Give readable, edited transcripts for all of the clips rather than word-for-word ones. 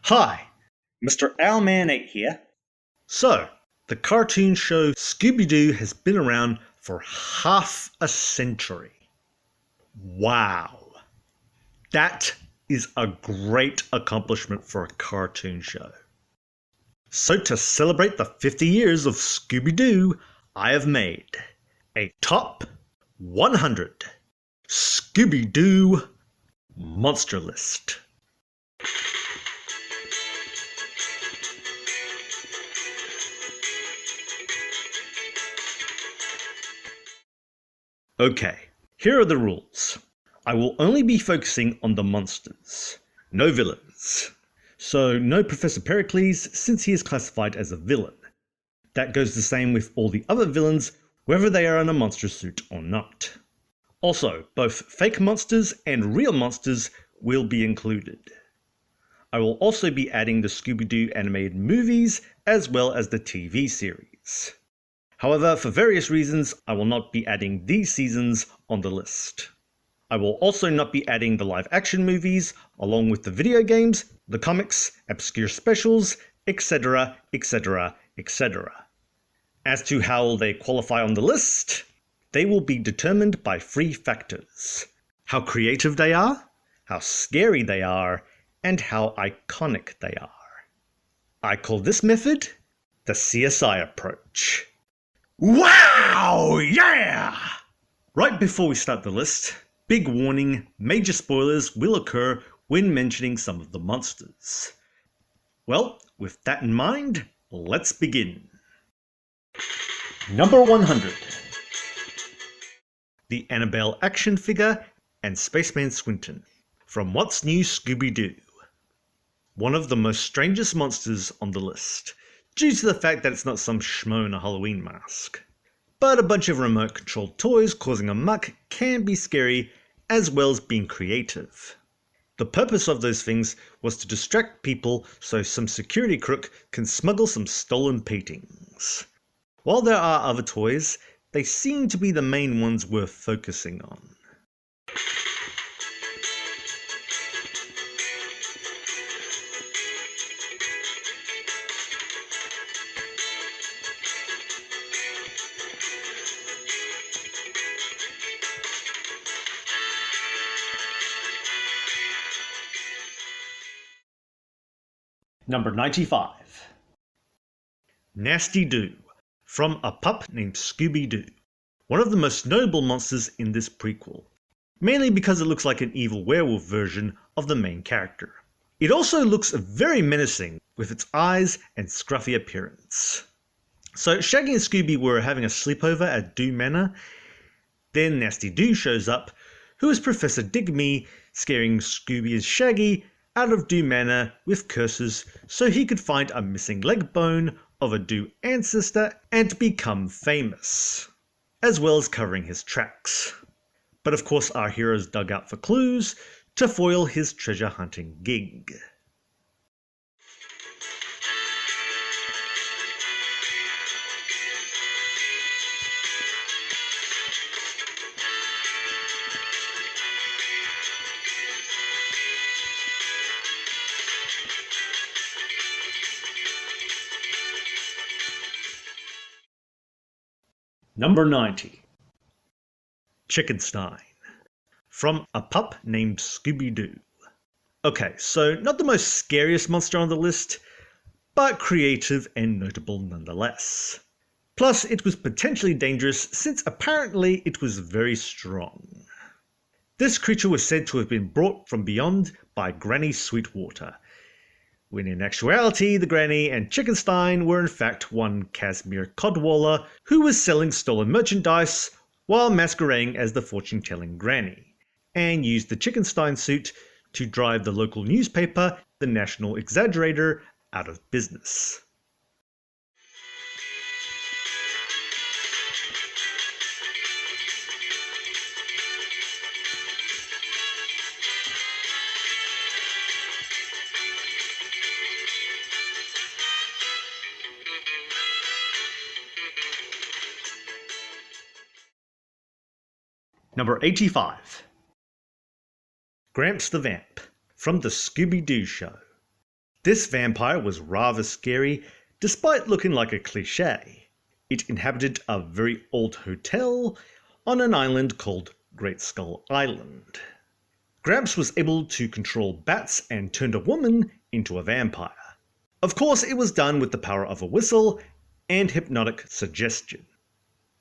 Hi, Mr. Owlman8 here. So, the cartoon show Scooby Doo has been around for half a century. Wow. That is a great accomplishment for a cartoon show. So to celebrate the 50 years of Scooby Doo, I have made a top 100 Scooby Doo monster list. Okay, here are the rules. I will only be focusing on the monsters, no villains. So no Professor Pericles, since he is classified as a villain. That goes the same with all the other villains, whether they are in a monster suit or not. Also, both fake monsters and real monsters will be included. I will also be adding the Scooby Doo animated movies as well as the TV series. However, for various reasons, I will not be adding these seasons on the list. I will also not be adding the live action movies, along with the video games, the comics, obscure specials, etc, etc, etc. As to how they qualify on the list, they will be determined by 3 factors: how creative they are, how scary they are, and how iconic they are. I call this method the CSI approach. Wow! Yeah! Right before we start the list, big warning, major spoilers will occur when mentioning some of the monsters. Well, with that in mind, let's begin. Number 100. The Annabelle action figure and Spaceman Swinton from What's New Scooby Doo. One of the most strangest monsters on the list, due to the fact that it's not some schmo in a Halloween mask. But a bunch of remote-controlled toys causing a muck can be scary, as well as being creative. The purpose of those things was to distract people so some security crook can smuggle some stolen paintings. While there are other toys, they seem to be the main ones worth focusing on. Number 95. Nasty Doo, from A Pup Named Scooby Doo. One of the most notable monsters in this prequel, mainly because it looks like an evil werewolf version of the main character. It also looks very menacing with its eyes and scruffy appearance. So Shaggy and Scooby were having a sleepover at Doo Manor. Then Nasty Doo shows up, who is Professor Digby, scaring Scooby and Shaggy out of Doo Manor with curses so he could find a missing leg bone of a Doo ancestor and become famous, as well as covering his tracks. But of course our heroes dug out for clues to foil his treasure hunting gig. Number 90. Chickenstein, from A Pup Named Scooby Doo. Okay, so not the most scariest monster on the list, but creative and notable nonetheless. Plus, it was potentially dangerous since apparently it was very strong. This creature was said to have been brought from beyond by Granny Sweetwater, when in actuality the Granny and Chickenstein were in fact one Casimir Codwaller who was selling stolen merchandise while masquerading as the fortune-telling Granny, and used the Chickenstein suit to drive the local newspaper, the National Exaggerator, out of business. Number 85. Gramps the Vamp, from the Scooby Doo Show. This vampire was rather scary, despite looking like a cliché. It inhabited a very old hotel on an island called Great Skull Island. Gramps was able to control bats and turned a woman into a vampire. Of course, it was done with the power of a whistle and hypnotic suggestion.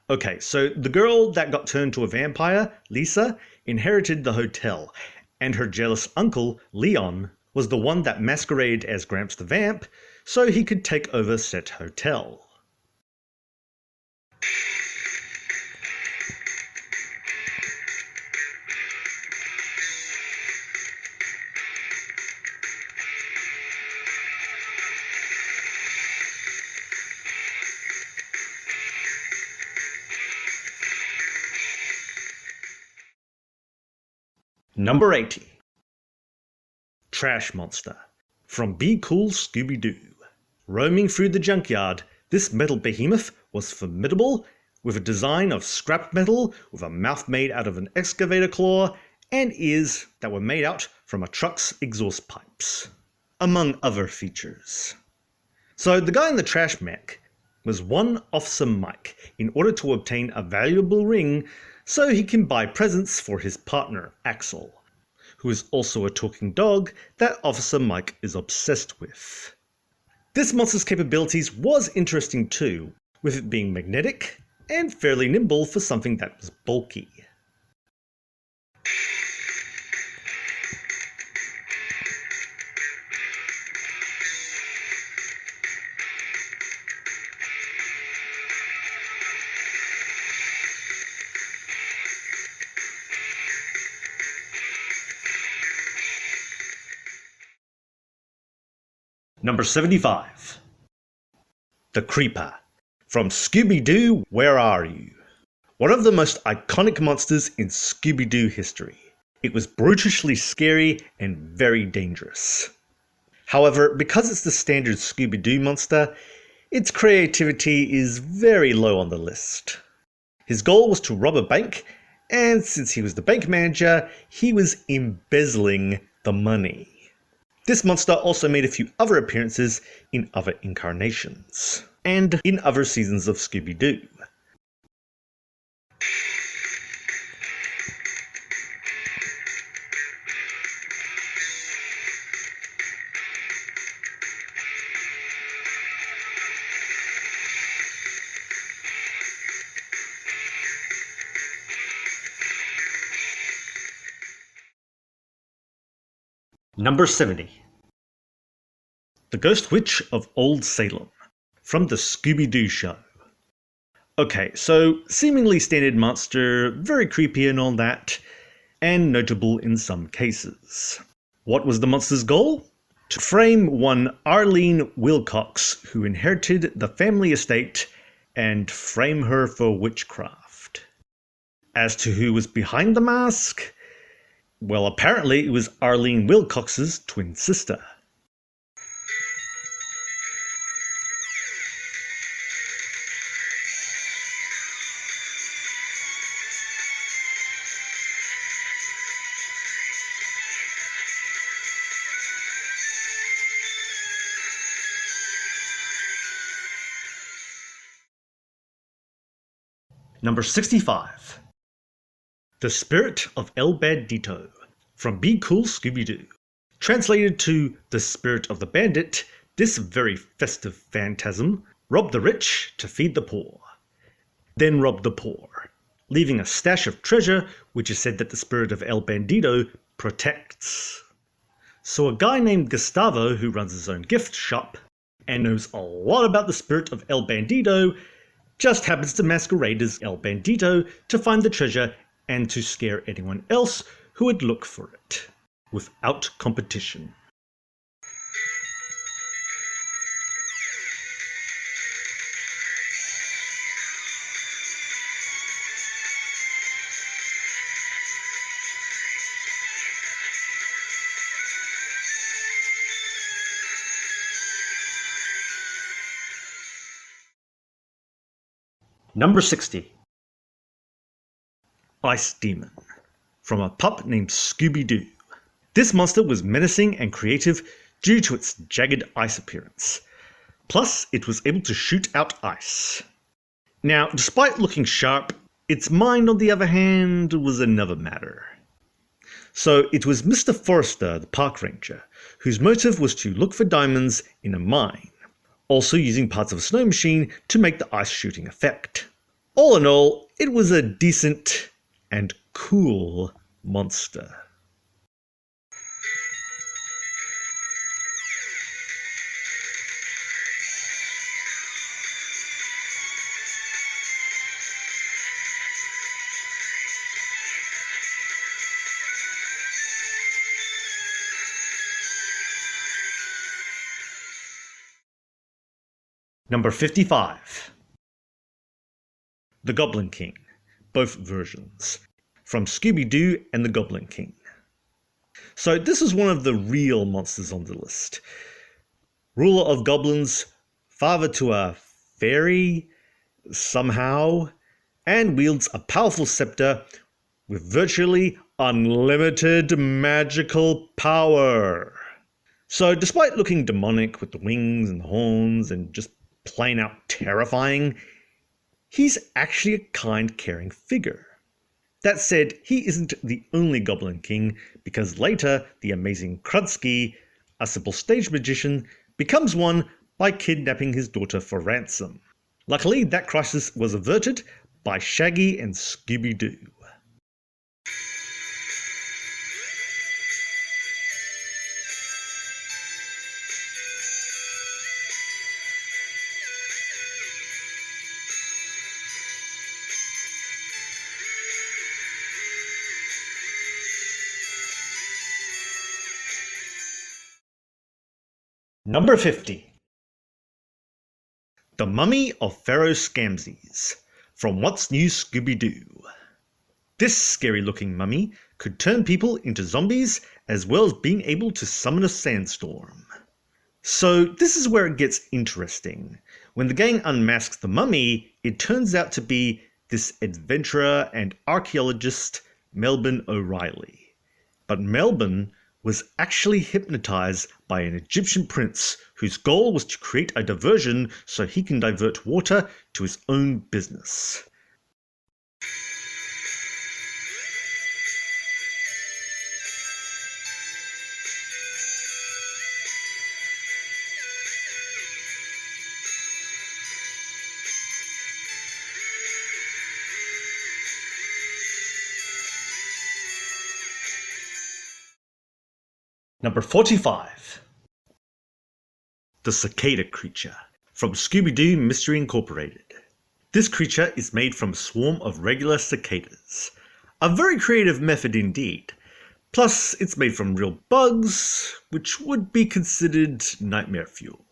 Okay, so the girl that got turned to a vampire, Lisa, inherited the hotel, and her jealous uncle, Leon, was the one that masqueraded as Gramps the Vamp so he could take over said hotel. Number 80. Trash Monster from Be Cool Scooby Doo. Roaming through the junkyard, this metal behemoth was formidable, with a design of scrap metal with a mouth made out of an excavator claw and ears that were made out from a truck's exhaust pipes, among other features. So the guy in the trash mech was one Officer Mike in order to obtain a valuable ring so he can buy presents for his partner, Axel, who is also a talking dog that Officer Mike is obsessed with. This monster's capabilities was interesting too, with it being magnetic and fairly nimble for something that was bulky. Number 75. The Creeper from Scooby Doo, Where Are You? One of the most iconic monsters in Scooby Doo history. It was brutishly scary and very dangerous. However, because it's the standard Scooby Doo monster, its creativity is very low on the list. His goal was to rob a bank, and since he was the bank manager, he was embezzling the money. This monster also made a few other appearances in other incarnations, and in other seasons of Scooby Doo. Number 70. The Ghost Witch of Old Salem from the Scooby Doo show. Okay, so seemingly standard monster, very creepy and all that, and notable in some cases. What was the monster's goal? To frame one Arlene Wilcox, who inherited the family estate, and frame her for witchcraft. As to who was behind the mask, well, apparently it was Arlene Wilcox's twin sister. Number 65. The Spirit of El Bandito from Be Cool Scooby Doo. Translated to The Spirit of the Bandit, this very festive phantasm robbed the rich to feed the poor, then robbed the poor, leaving a stash of treasure which is said that the Spirit of El Bandito protects. So a guy named Gustavo, who runs his own gift shop and knows a lot about the Spirit of El Bandito, just happens to masquerade as El Bandito to find the treasure and to scare anyone else who would look for it, without competition. Number 60. Ice Demon from a pup named Scooby Doo. This monster was menacing and creative due to its jagged ice appearance. Plus, it was able to shoot out ice. Now, despite looking sharp, its mind, on the other hand, was another matter. So it was Mr. Forrester, the park ranger, whose motive was to look for diamonds in a mine, also using parts of a snow machine to make the ice shooting effect. All in all, it was a decent and cool monster. Number 55. The Goblin King, both versions, from Scooby Doo and the Goblin King. So this is one of the real monsters on the list. Ruler of goblins, father to a fairy, somehow, and wields a powerful scepter with virtually unlimited magical power. So despite looking demonic with the wings and the horns and just plain out terrifying, he's actually a kind, caring figure. That said, he isn't the only Goblin King, because later the amazing Krudsky, a simple stage magician, becomes one by kidnapping his daughter for ransom. Luckily, that crisis was averted by Shaggy and Scooby Doo. Number 50. The Mummy of Pharaoh Scamsies, from What's New Scooby Doo. This scary-looking mummy could turn people into zombies as well as being able to summon a sandstorm. So this is where it gets interesting. When the gang unmasks the mummy, it turns out to be this adventurer and archaeologist, Melbourne O'Reilly. But Melbourne was actually hypnotized by an Egyptian prince whose goal was to create a diversion so he can divert water to his own business. Number 45. The Cicada Creature, from Scooby Doo Mystery Incorporated. This creature is made from a swarm of regular cicadas. A very creative method indeed. Plus, it's made from real bugs, which would be considered nightmare fuel.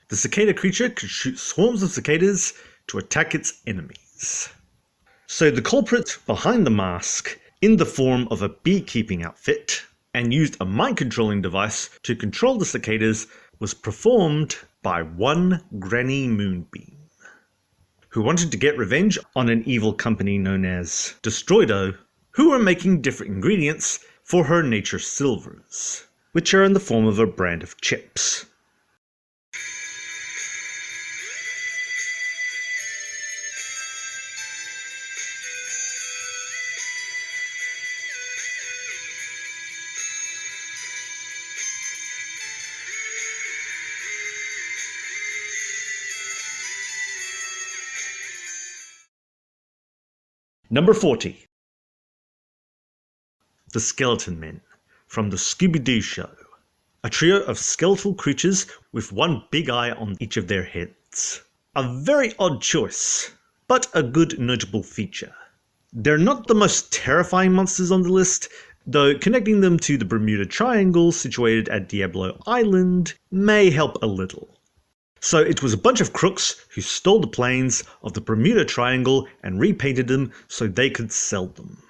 The cicada creature could shoot swarms of cicadas to attack its enemies. So the culprit behind the mask, in the form of a beekeeping outfit, and used a mind-controlling device to control the cicadas, was performed by one Granny Moonbeam, who wanted to get revenge on an evil company known as Destroido, who were making different ingredients for her nature silvers, which are in the form of a brand of chips. Number 40. The Skeleton Men, from the Scooby Doo Show. A trio of skeletal creatures with one big eye on each of their heads. A very odd choice, but a good notable feature. They're not the most terrifying monsters on the list, though connecting them to the Bermuda Triangle situated at Diablo Island may help a little. So it was a bunch of crooks who stole the planes of the Bermuda Triangle and repainted them so they could sell them.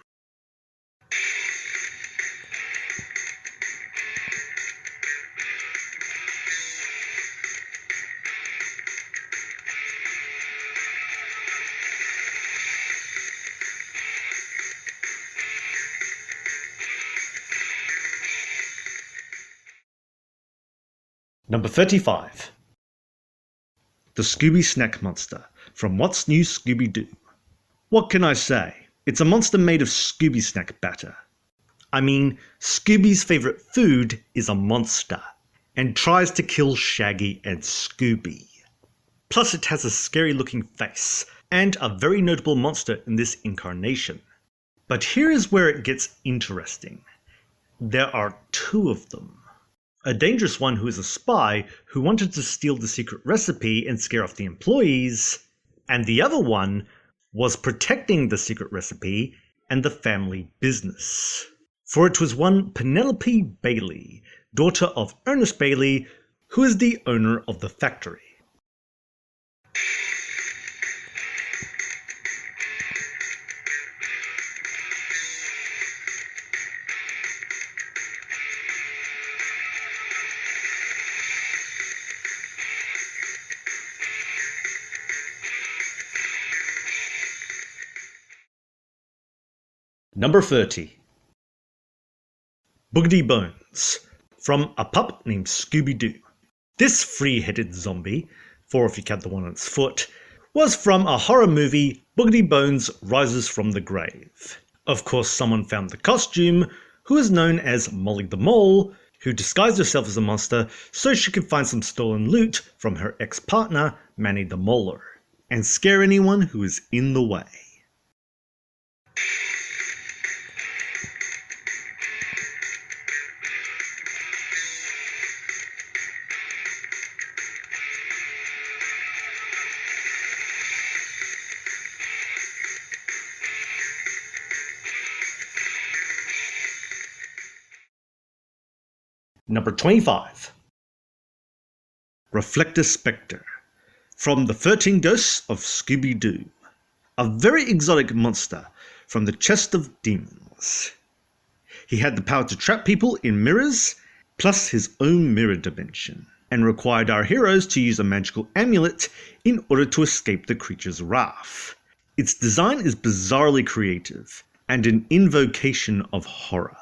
Number 35. The Scooby Snack Monster from What's New Scooby Doo. What can I say? It's a monster made of Scooby snack batter. I mean, Scooby's favourite food is a monster, and tries to kill Shaggy and Scooby. Plus it has a scary looking face, and a very notable monster in this incarnation. But here is where it gets interesting. There are two of them. A dangerous one who is a spy who wanted to steal the secret recipe and scare off the employees, and the other one was protecting the secret recipe and the family business. For it was one Penelope Bailey, daughter of Ernest Bailey, who is the owner of the factory. Number 30. Boogedy Bones, from a pup named Scooby Doo. This free-headed zombie, for if you count the one on its foot, was from a horror movie, Boogedy Bones Rises from the Grave. Of course, someone found the costume, who is known as Molly the Mole, who disguised herself as a monster so she could find some stolen loot from her ex-partner, Manny the Molar, and scare anyone who is in the way. Number 25. Reflector Spectre, from the 13 Ghosts of Scooby Doo. A very exotic monster from the Chest of Demons. He had the power to trap people in mirrors, plus his own mirror dimension, and required our heroes to use a magical amulet in order to escape the creature's wrath. Its design is bizarrely creative, and an invocation of horror.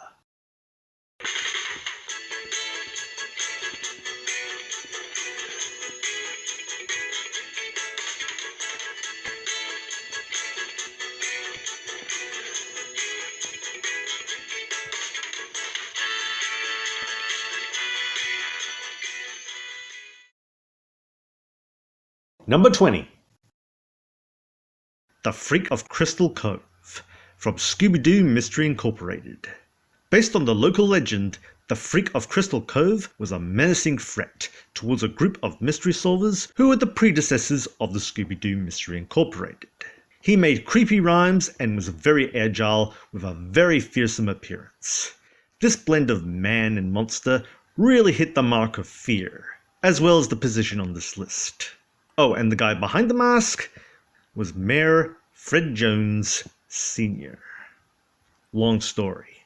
Number 20. The Freak of Crystal Cove, from Scooby Doo Mystery Incorporated. Based on the local legend, the Freak of Crystal Cove was a menacing threat towards a group of mystery solvers who were the predecessors of the Scooby Doo Mystery Incorporated. He made creepy rhymes and was very agile with a very fearsome appearance. This blend of man and monster really hit the mark of fear, as well as the position on this list. Oh, and the guy behind the mask was Mayor Fred Jones Sr. Long story.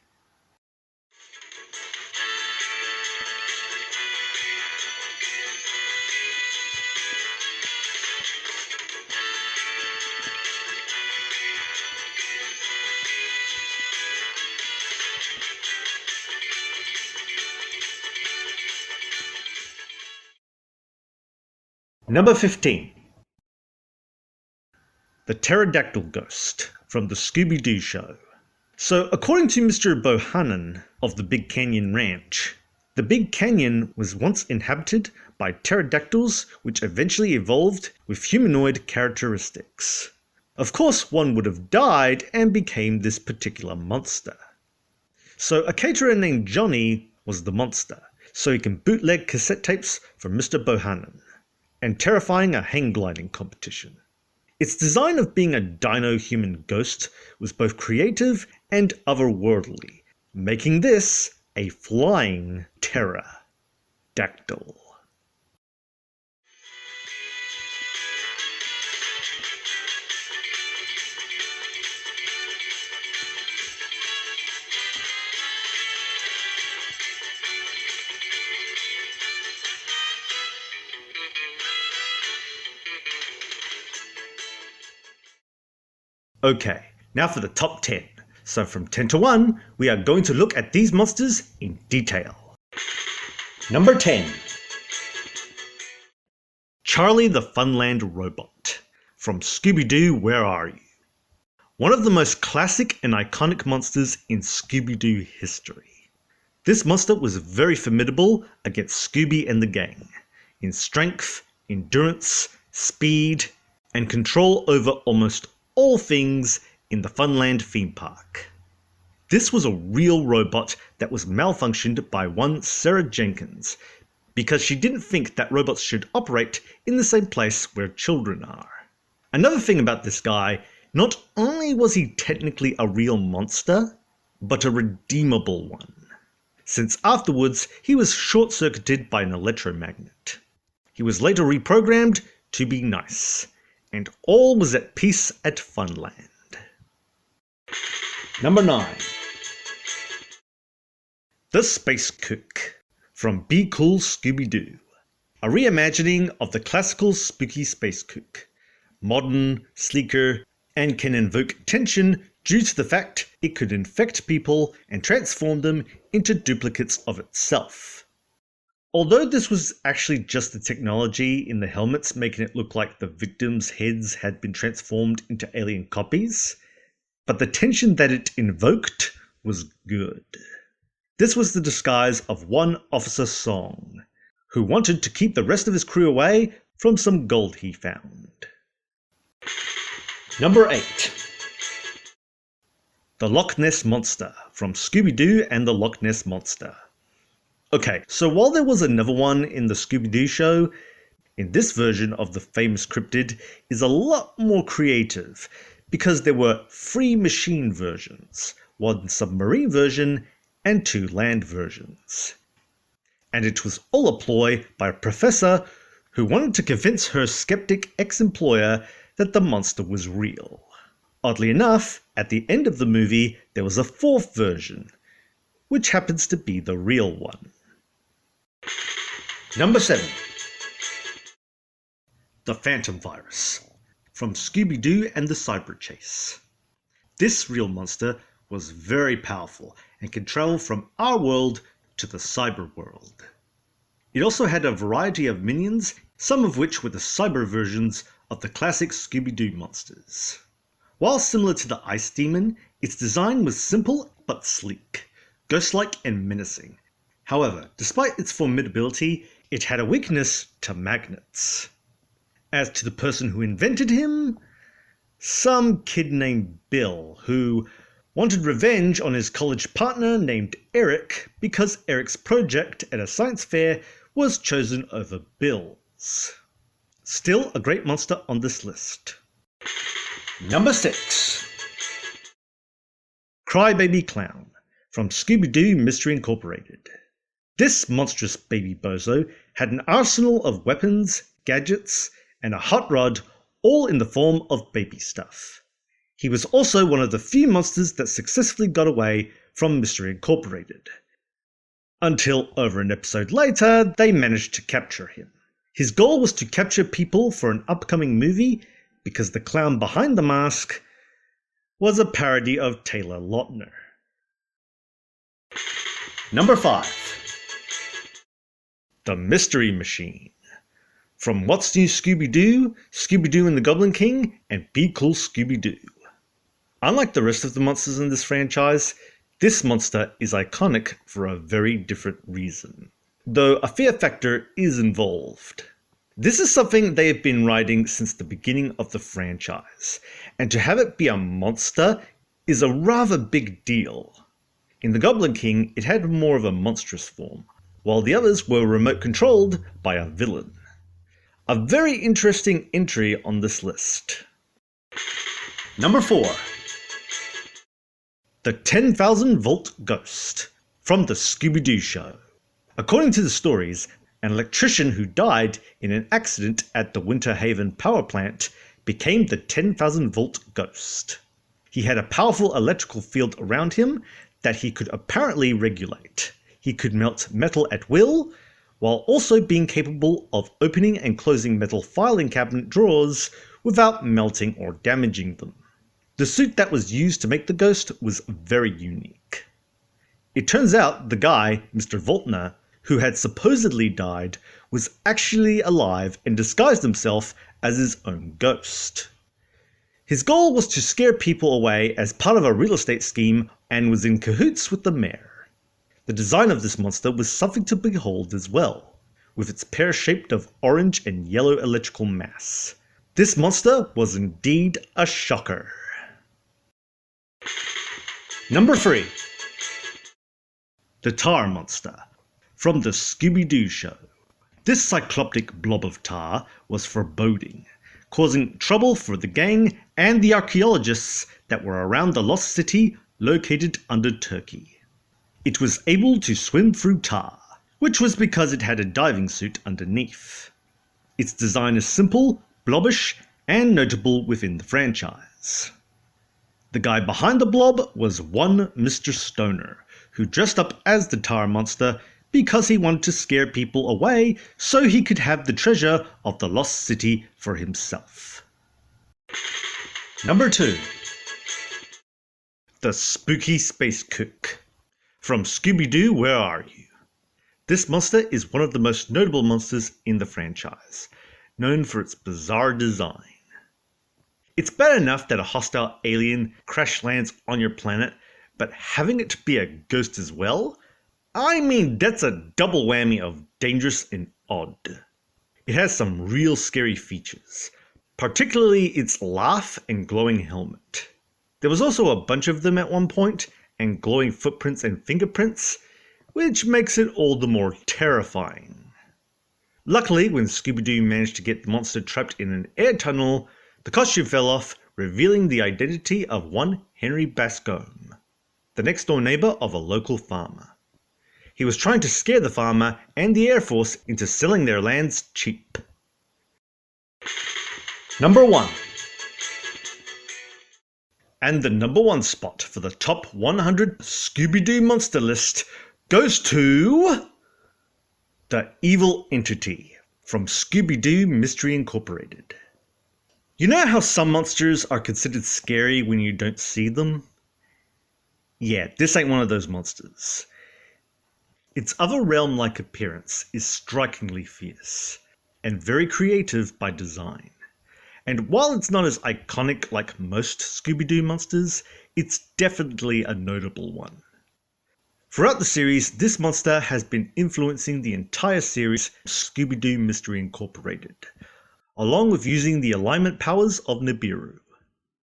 Number 15. The Pterodactyl Ghost, from the Scooby Doo Show. So, according to Mr. Bohannon of the Big Canyon Ranch, the Big Canyon was once inhabited by pterodactyls which eventually evolved with humanoid characteristics. Of course, one would have died and became this particular monster. So, a caterer named Johnny was the monster, so he can bootleg cassette tapes from Mr. Bohannon, and terrifying a hang gliding competition. Its design of being a dino-human ghost was both creative and otherworldly, making this a flying pterodactyl. Okay, now for the top 10. So from 10 to 1, we are going to look at these monsters in detail. Number 10. Charlie the Funland Robot from Scooby Doo, Where Are You? One of the most classic and iconic monsters in Scooby Doo history. This monster was very formidable against Scooby and the gang in strength, endurance, speed, and control over almost all things in the Funland theme park. This was a real robot that was malfunctioned by one Sarah Jenkins because she didn't think that robots should operate in the same place where children are. Another thing about this guy, not only was he technically a real monster, but a redeemable one, since afterwards he was short-circuited by an electromagnet. He was later reprogrammed to be nice, and all was at peace at Funland. Number 9. The Space Cook from Be Cool Scooby Doo. A reimagining of the classical spooky Space Cook. Modern, sleeker, and can invoke tension due to the fact it could infect people and transform them into duplicates of itself. Although this was actually just the technology in the helmets making it look like the victims' heads had been transformed into alien copies, but the tension that it invoked was good. This was the disguise of one Officer Song, who wanted to keep the rest of his crew away from some gold he found. Number 8. The Loch Ness Monster from Scooby Doo and the Loch Ness Monster. Okay, so while there was another one in the Scooby Doo show, in this version of the famous cryptid is a lot more creative because there were 3 machine versions, 1 submarine version and 2 land versions. And it was all a ploy by a professor who wanted to convince her skeptic ex-employer that the monster was real. Oddly enough, at the end of the movie there was a 4th version, which happens to be the real one. Number 7. The Phantom Virus from Scooby Doo and the Cyber Chase. This real monster was very powerful and could travel from our world to the cyber world. It also had a variety of minions, some of which were the cyber versions of the classic Scooby Doo monsters. While similar to the Ice Demon, its design was simple but sleek, ghost-like and menacing. However, despite its formidability, it had a weakness to magnets. As to the person who invented him, some kid named Bill, who wanted revenge on his college partner named Eric because Eric's project at a science fair was chosen over Bill's. Still a great monster on this list. Number 6. Crybaby Clown from Scooby Doo Mystery Incorporated. This monstrous baby bozo had an arsenal of weapons, gadgets, and a hot rod, all in the form of baby stuff. He was also one of the few monsters that successfully got away from Mystery Incorporated. Until over an episode later, they managed to capture him. His goal was to capture people for an upcoming movie because the clown behind the mask was a parody of Taylor Lautner. Number 5. The Mystery Machine from What's New Scooby Doo, Scooby Doo and the Goblin King, and Be Cool Scooby Doo. Unlike the rest of the monsters in this franchise, this monster is iconic for a very different reason, though a fear factor is involved. This is something they have been riding since the beginning of the franchise, and to have it be a monster is a rather big deal. In the Goblin King, it had more of a monstrous form, while the others were remote controlled by a villain. A very interesting entry on this list. Number 4. The 10,000 Volt Ghost from the Scooby Doo show. According to the stories, an electrician who died in an accident at the Winter Haven power plant became the 10,000 Volt Ghost. He had a powerful electrical field around him that he could apparently regulate. He could melt metal at will, while also being capable of opening and closing metal filing cabinet drawers without melting or damaging them. The suit that was used to make the ghost was very unique. It turns out the guy, Mr. Voltner, who had supposedly died, was actually alive and disguised himself as his own ghost. His goal was to scare people away as part of a real estate scheme and was in cahoots with the mayor. The design of this monster was something to behold as well, with its pear-shaped of orange and yellow electrical mass. This monster was indeed a shocker. Number 3. The Tar Monster, from the Scooby Doo show. This cyclopic blob of tar was foreboding, causing trouble for the gang and the archaeologists that were around the lost city located under Turkey. It was able to swim through tar, which was because it had a diving suit underneath. Its design is simple, blobbish, and notable within the franchise. The guy behind the blob was one Mr. Stoner, who dressed up as the Tar Monster because he wanted to scare people away so he could have the treasure of the lost city for himself. Number 2. The Spooky Space Kook, from Scooby Doo, Where Are You? This monster is one of the most notable monsters in the franchise, known for its bizarre design. It's bad enough that a hostile alien crash lands on your planet, but having it be a ghost as well? I mean, that's a double whammy of dangerous and odd. It has some real scary features, particularly its laugh and glowing helmet. There was also a bunch of them at one point, and glowing footprints and fingerprints, which makes it all the more terrifying. Luckily, when Scooby-Doo managed to get the monster trapped in an air tunnel, the costume fell off, revealing the identity of one Henry Bascombe, the next-door neighbor of a local farmer. He was trying to scare the farmer and the Air Force into selling their lands cheap. Number 1. And the number 1 spot for the top 100 Scooby-Doo monster list goes to the Evil Entity from Scooby-Doo Mystery Incorporated. You know how some monsters are considered scary when you don't see them? Yeah, this ain't one of those monsters. Its other-realm-like appearance is strikingly fierce, and very creative by design. And while it's not as iconic like most Scooby-Doo monsters, it's definitely a notable one. Throughout the series, this monster has been influencing the entire series Scooby-Doo Mystery Incorporated, along with using the alignment powers of Nibiru.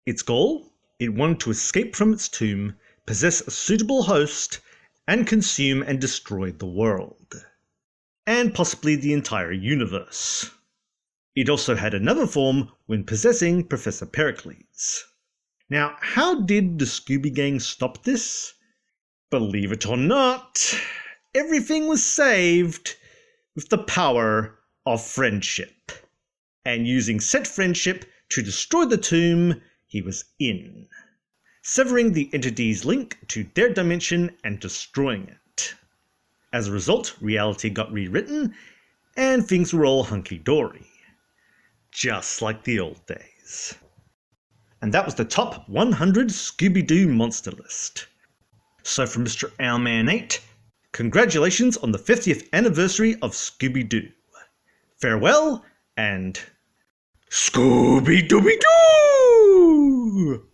Its goal? It wanted to escape from its tomb, possess a suitable host, and consume and destroy the world. And possibly the entire universe. It also had another form when possessing Professor Pericles. Now, how did the Scooby Gang stop this? Believe it or not, everything was saved with the power of friendship. And using said friendship to destroy the tomb he was in, severing the entity's link to their dimension and destroying it. As a result, reality got rewritten, and things were all hunky-dory. Just like the old days. And that was the top 100 Scooby-Doo monster list. So for Mr. Owlman 8, congratulations on the 50th anniversary of Scooby-Doo. Farewell, and Scooby-Dooby-Doo!